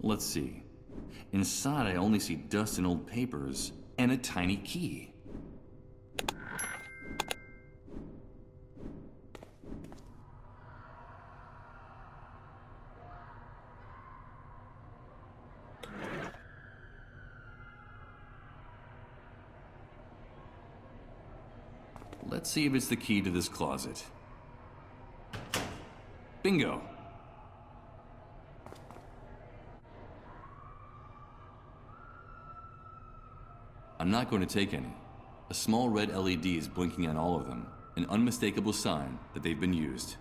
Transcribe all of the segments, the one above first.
Let's see. Inside, I only see dust and old papers, and a tiny key. Let's see if it's the key to this closet. Bingo! I'm not going to take any. A small red LED is blinking on all of them, an unmistakable sign that they've been used.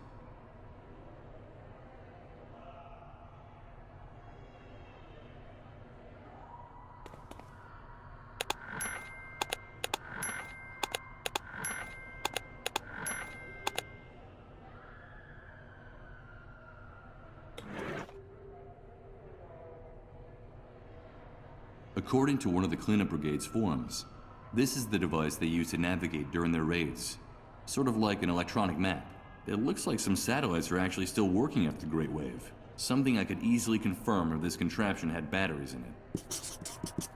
According to one of the cleanup brigade's forums, this is the device they use to navigate during their raids. Sort of like an electronic map. It looks like some satellites are actually still working after the Great Wave. Something I could easily confirm if this contraption had batteries in it.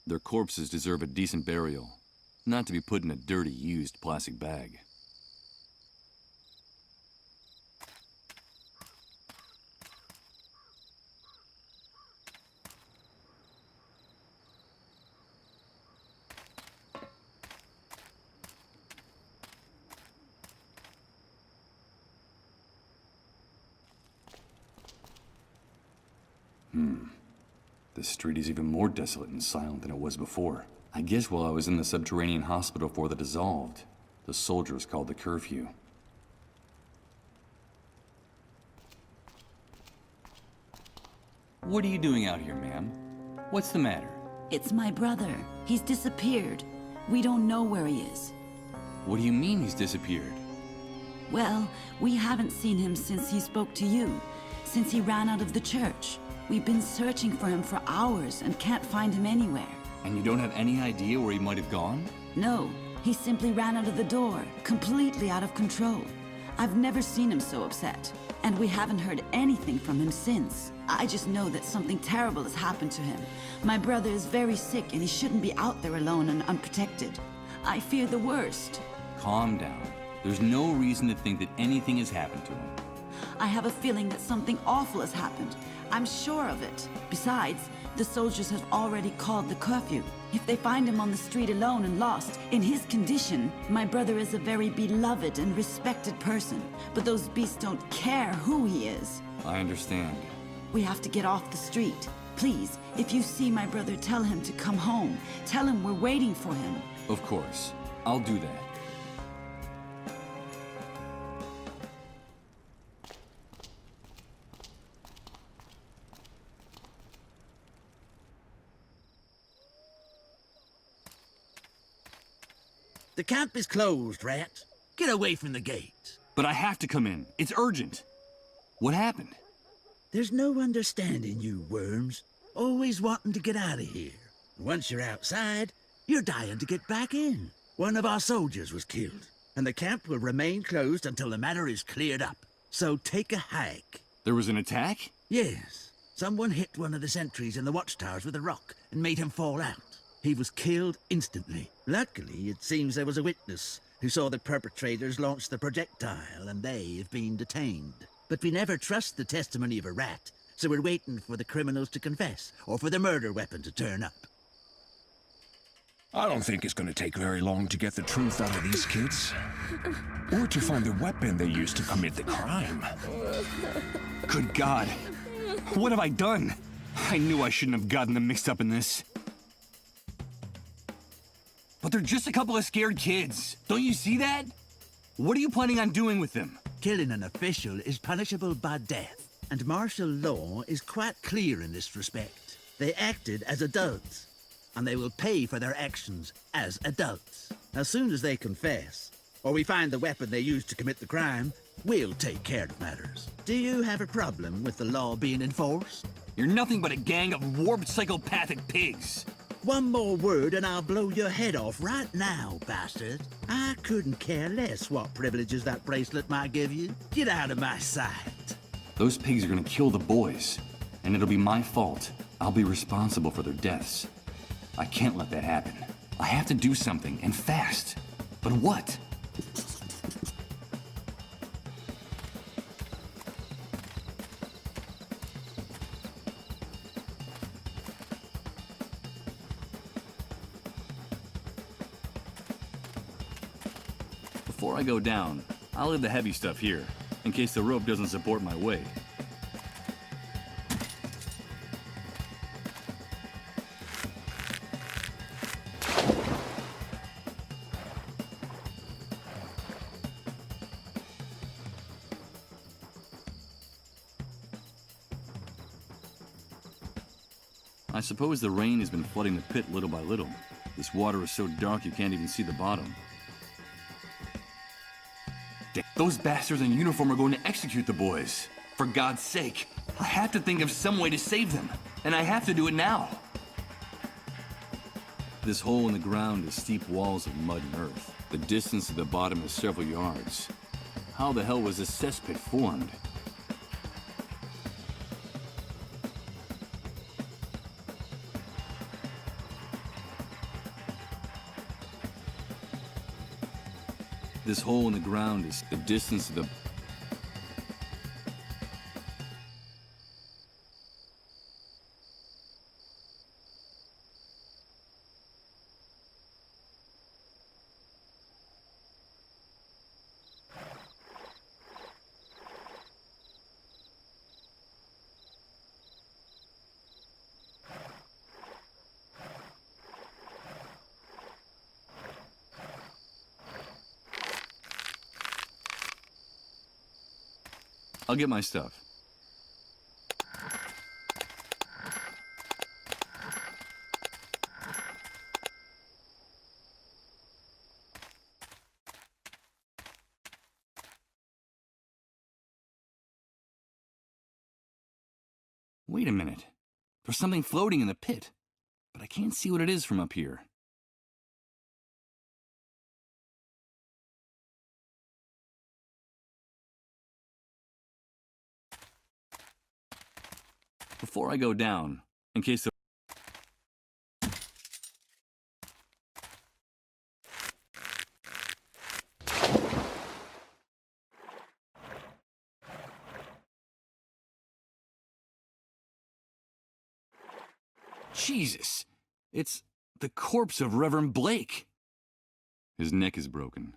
Their corpses deserve a decent burial, not to be put in a dirty, used plastic bag. The street is even more desolate and silent than it was before. I guess while I was in the subterranean hospital for the dissolved, the soldiers called the curfew. What are you doing out here, ma'am? What's the matter? It's my brother. He's disappeared. We don't know where he is. What do you mean he's disappeared? Well, we haven't seen him since he spoke to you, since he ran out of the church. We've been searching for him for hours and can't find him anywhere. And you don't have any idea where he might have gone? No, he simply ran out of the door, completely out of control. I've never seen him so upset, and we haven't heard anything from him since. I just know that something terrible has happened to him. My brother is very sick and he shouldn't be out there alone and unprotected. I fear the worst. Calm down. There's no reason to think that anything has happened to him. I have a feeling that something awful has happened. I'm sure of it. Besides, the soldiers have already called the curfew. If they find him on the street alone and lost, in his condition, my brother is a very beloved and respected person. But those beasts don't care who he is. I understand. We have to get off the street. Please, if you see my brother, tell him to come home. Tell him we're waiting for him. Of course. I'll do that. The camp is closed, Rat. Get away from the gate. But I have to come in. It's urgent. What happened? There's no understanding you worms. Always wanting to get out of here. Once you're outside, you're dying to get back in. One of our soldiers was killed, and the camp will remain closed until the matter is cleared up. So take a hike. There was an attack? Yes. Someone hit one of the sentries in the watchtowers with a rock and made him fall out. He was killed instantly. Luckily, it seems there was a witness who saw the perpetrators launch the projectile, and they have been detained. But we never trust the testimony of a rat, so we're waiting for the criminals to confess, or for the murder weapon to turn up. I don't think it's gonna take very long to get the truth out of these kids. Or to find the weapon they used to commit the crime. Good God. What have I done? I knew I shouldn't have gotten them mixed up in this. But they're just a couple of scared kids. Don't you see that? What are you planning on doing with them? Killing an official is punishable by death, and martial law is quite clear in this respect. They acted as adults, and they will pay for their actions as adults. As soon as they confess, or we find the weapon they used to commit the crime, we'll take care of matters. Do you have a problem with the law being enforced? You're nothing but a gang of warped psychopathic pigs. One more word and I'll blow your head off right now, bastard. I couldn't care less what privileges that bracelet might give you. Get out of my sight. Those pigs are gonna kill the boys, and it'll be my fault. I'll be responsible for their deaths. I can't let that happen. I have to do something, and fast. But what? Before I go down, I'll leave the heavy stuff here, in case the rope doesn't support my weight. I suppose the rain has been flooding the pit little by little. This water is so dark you can't even see the bottom. Those bastards in uniform are going to execute the boys. For God's sake, I have to think of some way to save them, and I have to do it now. This hole in the ground is steep walls of mud and earth. The distance to the bottom is several yards. How the hell was this cesspit formed? This hole in the ground is the distance to the... I'll get my stuff. Wait a minute. There's something floating in the pit, but I can't see what it is from up here. Before I go down, in case the... Jesus! It's the corpse of Reverend Blake! His neck is broken.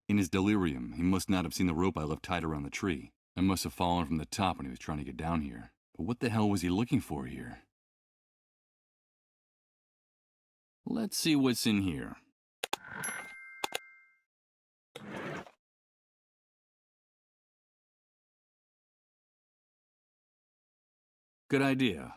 In his delirium, he must not have seen the rope I left tied around the tree. I must have fallen from the top when he was trying to get down here. But what the hell was he looking for here? Let's see what's in here. Good idea.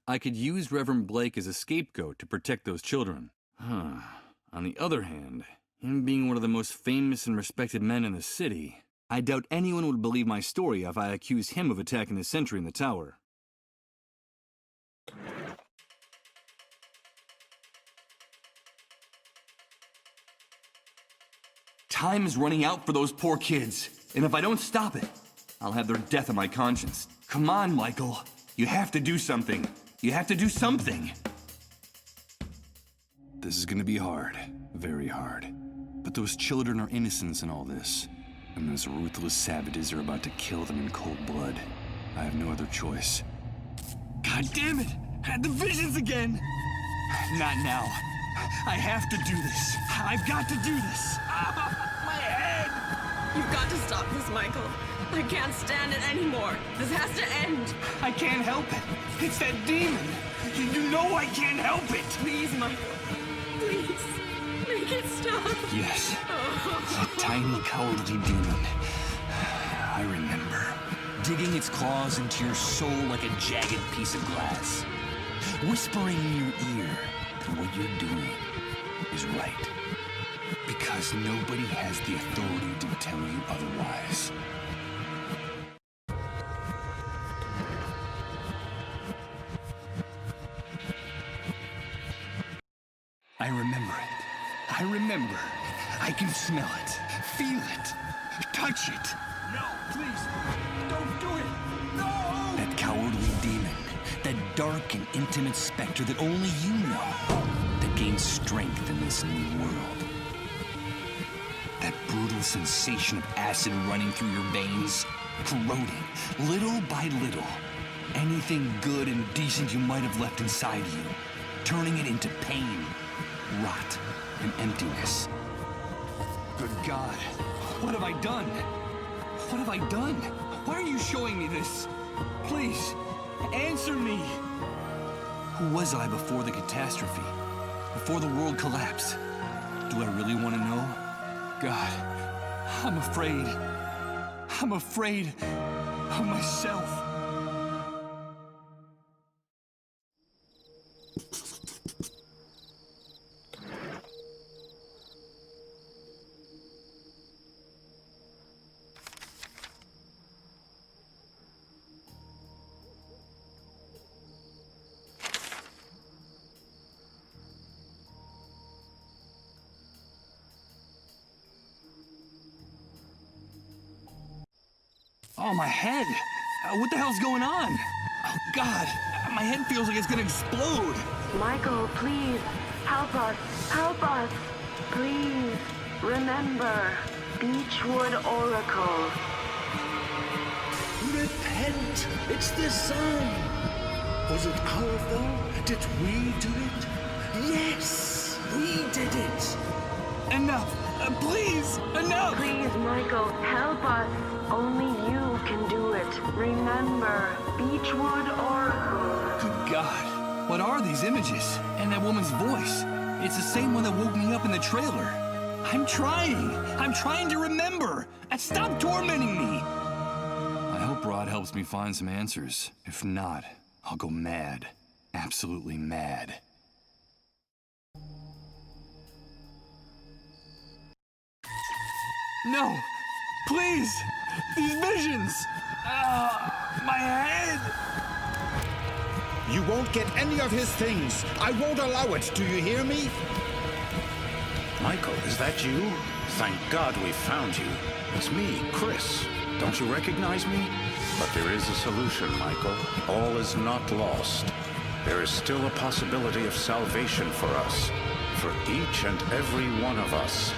I could use Reverend Blake as a scapegoat to protect those children. On the other hand, him being one of the most famous and respected men in the city, I doubt anyone would believe my story if I accused him of attacking the sentry in the tower. Time is running out for those poor kids, and if I don't stop it, I'll have their death on my conscience. Come on, Michael. You have to do something. You have to do something. This is gonna be hard. Very hard. But those children are innocents in all this. And those ruthless savages are about to kill them in cold blood. I have no other choice. God damn it! Had the visions again! Not now. I have to do this. I've got to do this. My head! You've got to stop this, Michael. I can't stand it anymore. This has to end. I can't help it. It's that demon. You know I can't help it. Please, Michael. Please. Make it stop. Yes. That tiny, cowardly demon. I remember. Digging its claws into your soul like a jagged piece of glass. Whispering in your ear that what you're doing is right. Because nobody has the authority to tell you otherwise. I remember it. I remember. I can smell it, feel it, touch it. No, please, don't do it. No! That cowardly demon, that dark and intimate specter that only you know, that gains strength in this new world. That brutal sensation of acid running through your veins, corroding, little by little, anything good and decent you might have left inside you, turning it into pain, rot, and emptiness. Good God, what have I done? What have I done? Why are you showing me this? Please, answer me. Who was I before the catastrophe? Before the world collapsed? Do I really want to know? God, I'm afraid. I'm afraid of myself. Oh, my head! What the hell's going on? Oh, God! My head feels like it's gonna explode! Michael, please, help us! Help us! Please, remember, Beechwood Oracle. Repent! It's the sun! Was it our fault? Did we do it? Yes! We did it! Enough! Please! Enough! Please, Michael, help us! Only you can do it. Remember, Beechwood Oracle. Good God. What are these images? And that woman's voice. It's the same one that woke me up in the trailer. I'm trying to remember. Stop tormenting me. I hope Rod helps me find some answers. If not, I'll go mad. Absolutely mad. No! Please! These visions! My head! You won't get any of his things. I won't allow it. Do you hear me? Michael, is that you? Thank God we found you. It's me, Chris. Don't you recognize me? But there is a solution, Michael. All is not lost. There is still a possibility of salvation for us. For each and every one of us.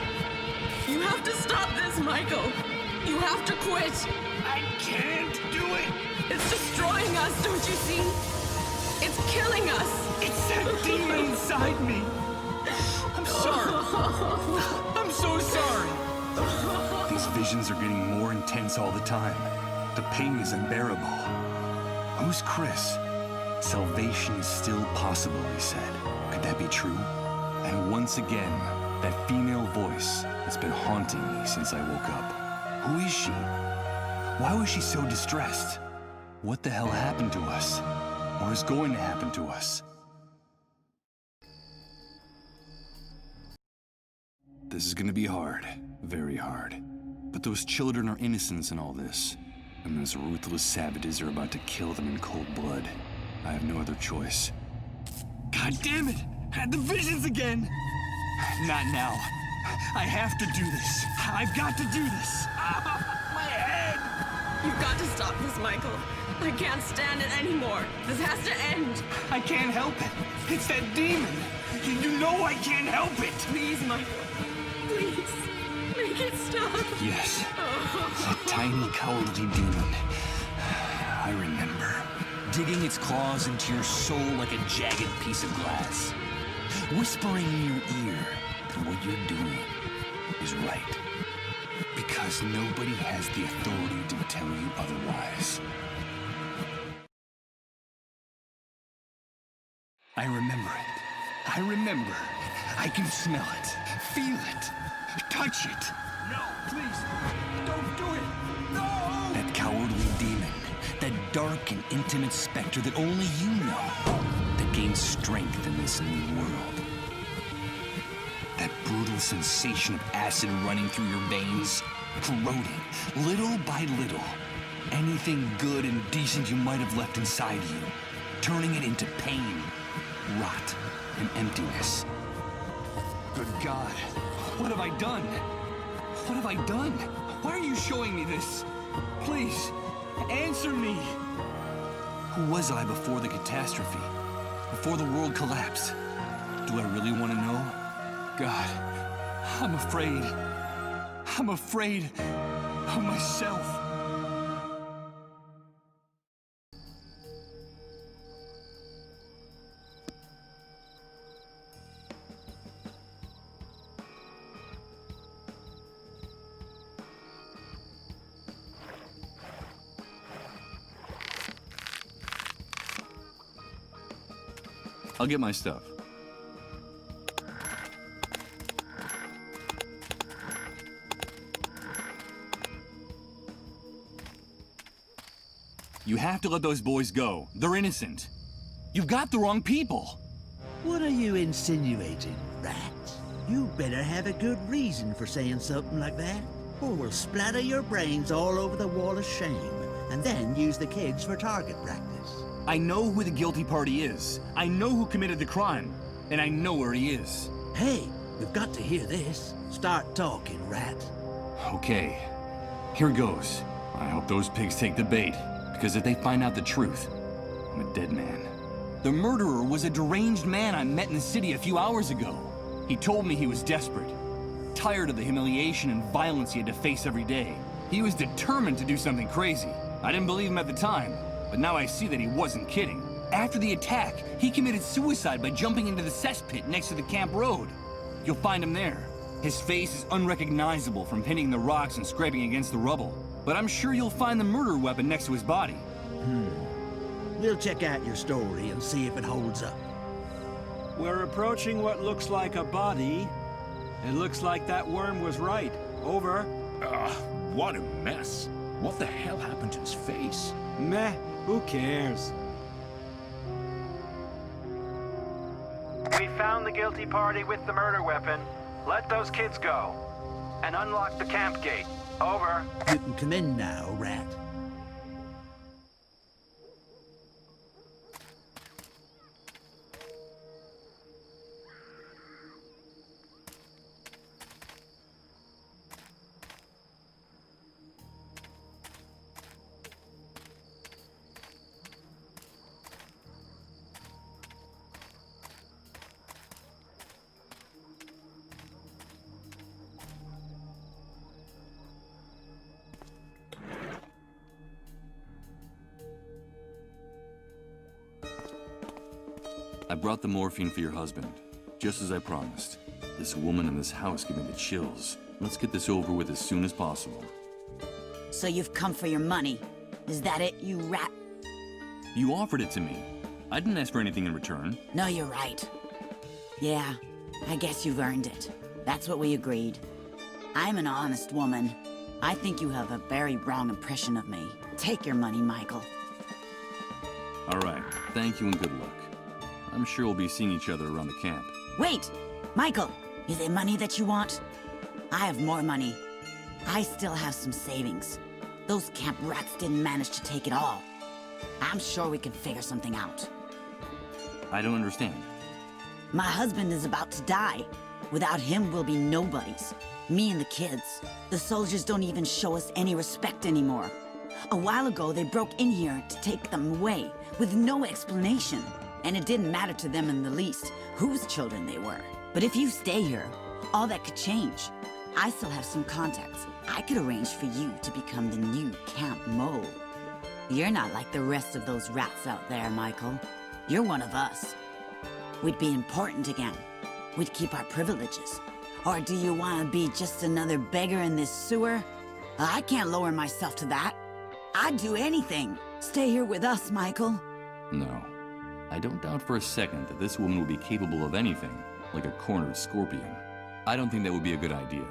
You have to stop this, Michael. You have to quit. I can't do it! It's destroying us, don't you see? It's killing us. It's that demon inside me! I'm sorry. I'm so sorry. These visions are getting more intense all the time. The pain is unbearable. Who's Chris? Salvation is still possible, he said. Could that be true? And once again, that female voice that's been haunting me since I woke up. Who is she? Why was she so distressed? What the hell happened to us? Or is going to happen to us? This is gonna be hard. Very hard. But those children are innocents in all this. And those ruthless savages are about to kill them in cold blood. I have no other choice. God damn it! The visions again! Not now. I have to do this. I've got to do this. My head! You've got to stop this, Michael. I can't stand it anymore. This has to end. I can't help it. It's that demon. You know I can't help it. Please, Michael. Please. Make it stop. Yes. That tiny, cowardly demon. I remember. Digging its claws into your soul like a jagged piece of glass. whispering in your ear that what you're doing is right. Because nobody has the authority to tell you otherwise. I remember it. I remember. I can smell it, feel it, touch it. No, please, don't do it. No! That cowardly demon, that dark and intimate specter that only you know, that gains strength in this new world. That brutal sensation of acid running through your veins, corroding, little by little, anything good and decent you might have left inside you, turning it into pain, rot, and emptiness. Good God, what have I done? What have I done? Why are you showing me this? Please, answer me. Who was I before the catastrophe? Before the world collapsed? Do I really want to know? God, I'm afraid. I'm afraid of myself. I'll get my stuff. You have to let those boys go. They're innocent. You've got the wrong people. What are you insinuating, rat? You better have a good reason for saying something like that, or we'll splatter your brains all over the wall of shame, and then use the kids for target practice. I know who the guilty party is. I know who committed the crime. And I know where he is. Hey, we've got to hear this. Start talking, rat. Okay. Here goes. I hope those pigs take the bait. Because if they find out the truth, I'm a dead man. The murderer was a deranged man I met in the city a few hours ago. He told me he was desperate. Tired of the humiliation and violence he had to face every day. He was determined to do something crazy. I didn't believe him at the time. But now I see that he wasn't kidding. After the attack, he committed suicide by jumping into the cesspit next to the camp road. You'll find him there. His face is unrecognizable from hitting the rocks and scraping against the rubble. But I'm sure you'll find the murder weapon next to his body. We'll check out your story and see if it holds up. We're approaching what looks like a body. It looks like that worm was right. Over. What a mess. What the hell happened to his face? Meh, who cares? We found the guilty party with the murder weapon. Let those kids go. And unlock the camp gate. Over. You can come in now, rat. I brought the morphine for your husband, just as I promised. This woman in this house gave me the chills. Let's get this over with as soon as possible. So you've come for your money. Is that it, you rat? You offered it to me. I didn't ask for anything in return. No, you're right. Yeah, I guess you've earned it. That's what we agreed. I'm an honest woman. I think you have a very wrong impression of me. Take your money, Michael. All right, thank you and good luck. I'm sure we'll be seeing each other around the camp. Wait! Michael, is it money that you want? I have more money. I still have some savings. Those camp rats didn't manage to take it all. I'm sure we can figure something out. I don't understand. My husband is about to die. Without him, we'll be nobodies. Me and the kids. The soldiers don't even show us any respect anymore. A while ago, they broke in here to take them away, with no explanation. And it didn't matter to them in the least whose children they were. But if you stay here, all that could change. I still have some contacts. I could arrange for you to become the new Camp Mole. You're not like the rest of those rats out there, Michael. You're one of us. We'd be important again. we'd keep our privileges. Or do you want to be just another beggar in this sewer? I can't lower myself to that. I'd do anything. Stay here with us, Michael. No. I don't doubt for a second that this woman would be capable of anything, like a cornered scorpion. I don't think that would be a good idea.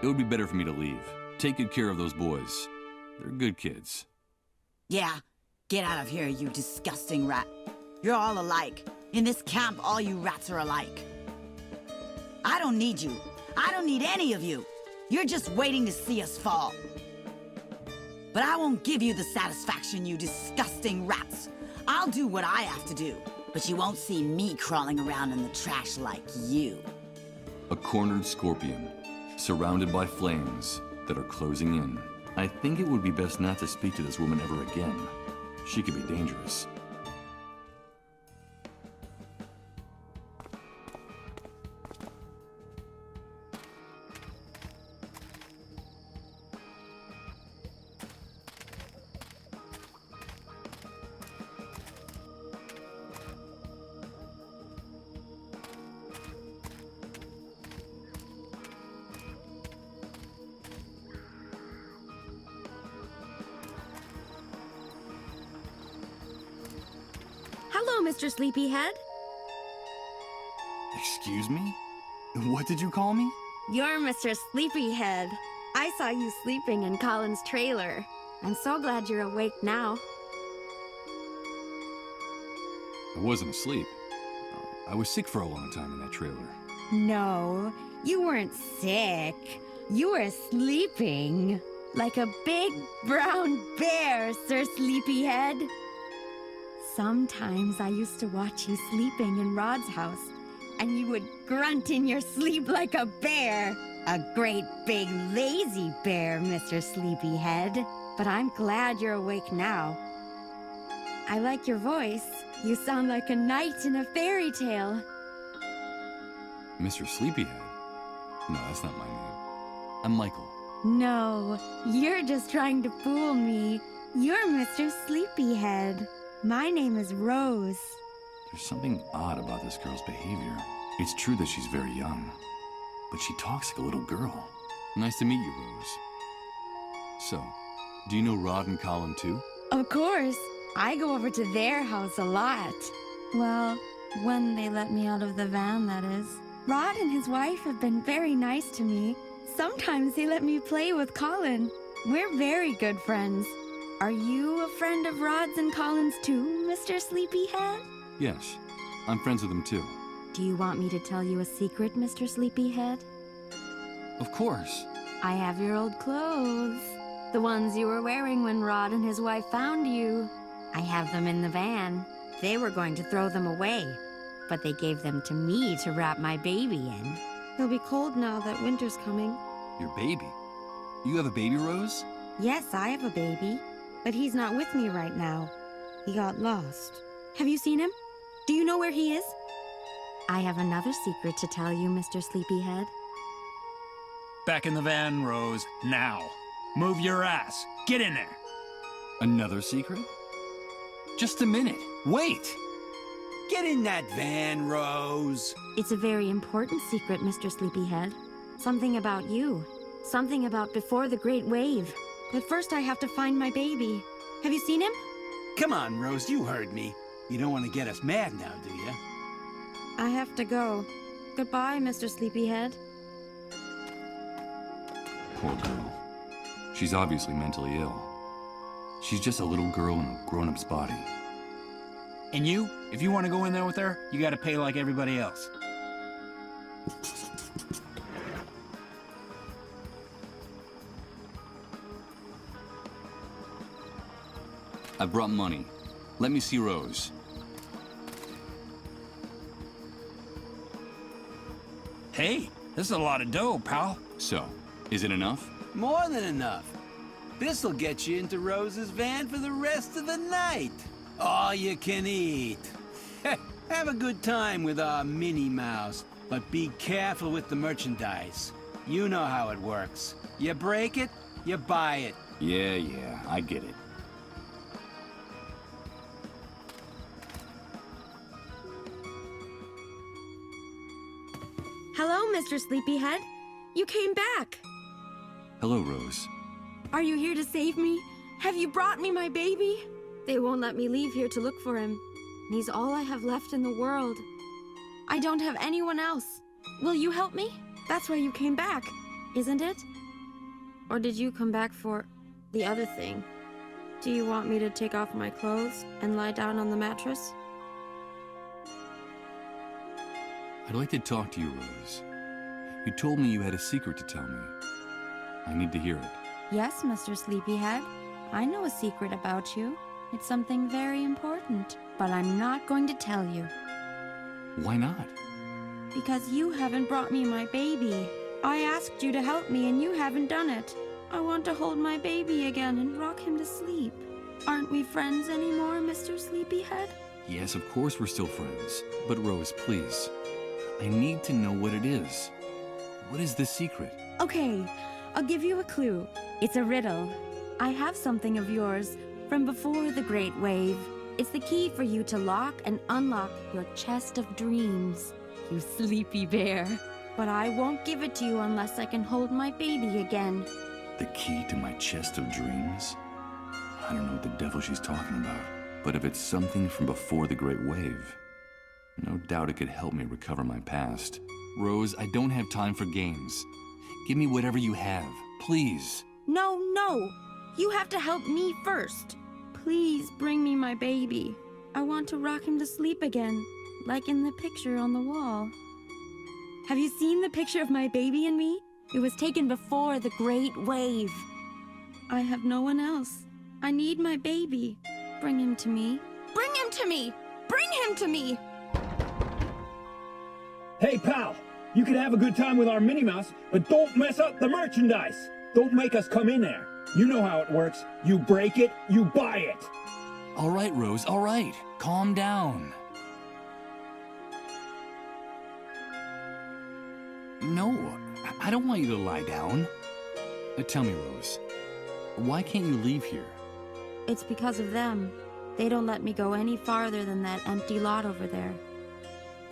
It would be better for me to leave. Take good care of those boys. They're good kids. Yeah, get out of here, you disgusting rat. You're all alike. In this camp, all you rats are alike. I don't need you. I don't need any of you. You're just waiting to see us fall. But I won't give you the satisfaction, you disgusting rats. I'll do what I have to do, but you won't see me crawling around in the trash like you. A cornered scorpion, surrounded by flames that are closing in. I think it would be best not to speak to this woman ever again. She could be dangerous. Hello, Mr. Sleepyhead. Excuse me? What did you call me? You're Mr. Sleepyhead. I saw you sleeping in Colin's trailer. I'm so glad you're awake now. I wasn't asleep. I was sick for a long time in that trailer. No, you weren't sick. You were sleeping. Like a big brown bear, Sir Sleepyhead. Sometimes I used to watch you sleeping in Rod's house, and you would grunt in your sleep like a bear. A great big lazy bear, Mr. Sleepyhead. But I'm glad you're awake now. I like your voice. You sound like a knight in a fairy tale. Mr. Sleepyhead? No, that's not my name. I'm Michael. No, you're just trying to fool me. You're Mr. Sleepyhead. My name is Rose. There's something odd about this girl's behavior. It's true that she's very young, but she talks like a little girl. Nice to meet you, Rose. So, do you know Rod and Colin too? Of course. I go over to their house a lot. Well, when they let me out of the van, that is. Rod and his wife have been very nice to me. Sometimes they let me play with Colin. We're very good friends. Are you a friend of Rod's and Colin's too, Mr. Sleepyhead? Yes, I'm friends with them too. Do you want me to tell you a secret, Mr. Sleepyhead? Of course. I have your old clothes. The ones you were wearing when Rod and his wife found you. I have them in the van. They were going to throw them away, but they gave them to me to wrap my baby in. He'll be cold now that winter's coming. Your baby? You have a baby, Rose? Yes, I have a baby, but he's not with me right now. He got lost. Have you seen him? Do you know where he is? I have another secret to tell you, Mr. Sleepyhead. Back in the van, Rose, now. Move your ass. Get in there. Another secret? Just a minute. Wait! Get in that van, Rose. It's a very important secret, Mr. Sleepyhead. Something about you. Something about before the Great Wave. But first I have to find my baby. Have you seen him? Come on, Rose, you heard me. You don't want to get us mad now, do you? I have to go. Goodbye, Mr. Sleepyhead. Poor girl. She's obviously mentally ill. She's just a little girl in a grown-up's body. And you, if you want to go in there with her, you gotta pay like everybody else. I brought money. Let me see Rose. Hey, this is a lot of dough, pal. So, is it enough? More than enough. This'll get you into Rose's van for the rest of the night. All you can eat. Have a good time with our Minnie Mouse, but be careful with the merchandise. You know how it works. You break it, you buy it. Yeah, I get it. Hello, Mr. Sleepyhead. You came back. Hello, Rose. Are you here to save me? Have you brought me my baby? They won't let me leave here to look for him. He's all I have left in the world. I don't have anyone else. Will you help me? That's why you came back, isn't it? Or did you come back for the other thing? Do you want me to take off my clothes and lie down on the mattress? I'd like to talk to you, Rose. You told me you had a secret to tell me. I need to hear it. Yes, Mr. Sleepyhead. I know a secret about you. It's something very important, but I'm not going to tell you. Why not? Because you haven't brought me my baby. I asked you to help me and you haven't done it. I want to hold my baby again and rock him to sleep. Aren't we friends anymore, Mr. Sleepyhead? Yes, of course we're still friends. But Rose, please. I need to know what it is. What is the secret? Okay, I'll give you a clue. It's a riddle. I have something of yours from before the Great Wave. It's the key for you to lock and unlock your chest of dreams, you sleepy bear. But I won't give it to you unless I can hold my baby again. The key to my chest of dreams? I don't know what the devil she's talking about. But if it's something from before the Great Wave, no doubt it could help me recover my past. Rose, I don't have time for games. Give me whatever you have, please. No, no! You have to help me first. Please bring me my baby. I want to rock him to sleep again, like in the picture on the wall. Have you seen the picture of my baby and me? It was taken before the Great Wave. I have no one else. I need my baby. Bring him to me. Bring him to me! Bring him to me! Hey, pal! You can have a good time with our Minnie Mouse, but don't mess up the merchandise! Don't make us come in there. You know how it works. You break it, you buy it. All right, Rose, all right. Calm down. No, I don't want you to lie down. Tell me, Rose, why can't you leave here? It's because of them. They don't let me go any farther than that empty lot over there.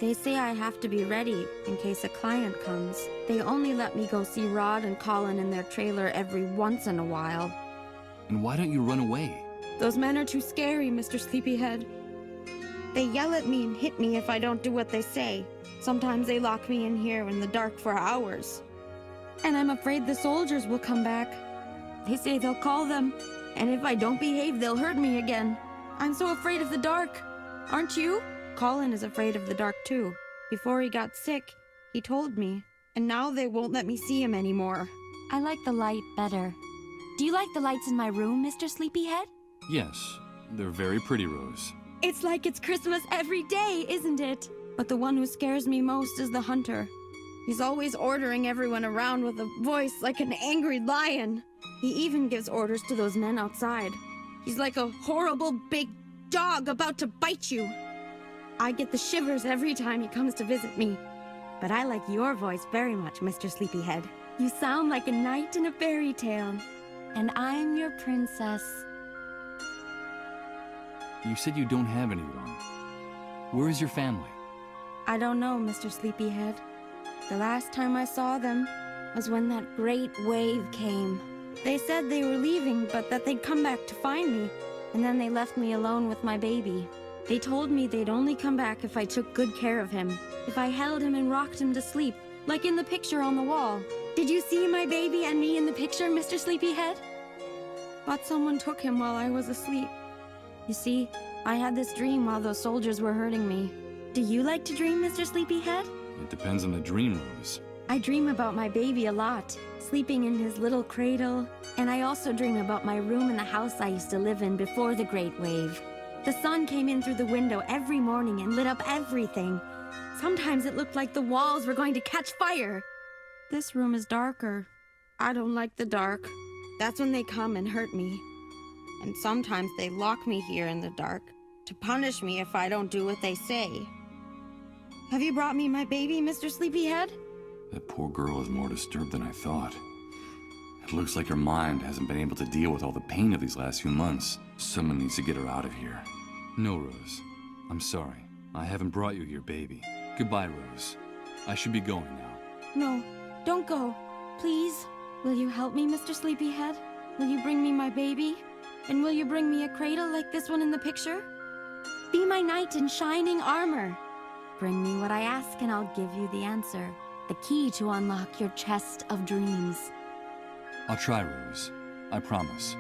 They say I have to be ready in case a client comes. They only let me go see Rod and Colin in their trailer every once in a while. And why don't you run away? Those men are too scary, Mr. Sleepyhead. They yell at me and hit me if I don't do what they say. Sometimes they lock me in here in the dark for hours. And I'm afraid the soldiers will come back. They say they'll call them, and if I don't behave, they'll hurt me again. I'm so afraid of the dark. Aren't you? Colin is afraid of the dark too. Before he got sick, he told me, and now they won't let me see him anymore. I like the light better. Do you like the lights in my room, Mr. Sleepyhead? Yes, they're very pretty, Rose. It's like it's Christmas every day, isn't it? But the one who scares me most is the hunter. He's always ordering everyone around with a voice like an angry lion. He even gives orders to those men outside. He's like a horrible big dog about to bite you. I get the shivers every time he comes to visit me. But I like your voice very much, Mr. Sleepyhead. You sound like a knight in a fairy tale. And I'm your princess. You said you don't have anyone. Where is your family? I don't know, Mr. Sleepyhead. The last time I saw them was when that great wave came. They said they were leaving, but that they'd come back to find me. And then they left me alone with my baby. They told me they'd only come back if I took good care of him. If I held him and rocked him to sleep, like in the picture on the wall. Did you see my baby and me in the picture, Mr. Sleepyhead? But someone took him while I was asleep. You see, I had this dream while those soldiers were hurting me. Do you like to dream, Mr. Sleepyhead? It depends on the dream, Rose. I dream about my baby a lot, sleeping in his little cradle. And I also dream about my room in the house I used to live in before the Great Wave. The sun came in through the window every morning and lit up everything. Sometimes it looked like the walls were going to catch fire. This room is darker. I don't like the dark. That's when they come and hurt me. And sometimes they lock me here in the dark to punish me if I don't do what they say. Have you brought me my baby, Mr. Sleepyhead? That poor girl is more disturbed than I thought. It looks like her mind hasn't been able to deal with all the pain of these last few months. Someone needs to get her out of here. No, Rose. I'm sorry. I haven't brought you here, baby. Goodbye, Rose. I should be going now. No, don't go. Please. Will you help me, Mr. Sleepyhead? Will you bring me my baby? And will you bring me a cradle like this one in the picture? Be my knight in shining armor. Bring me what I ask and I'll give you the answer. The key to unlock your chest of dreams. I'll try, Rose. I promise.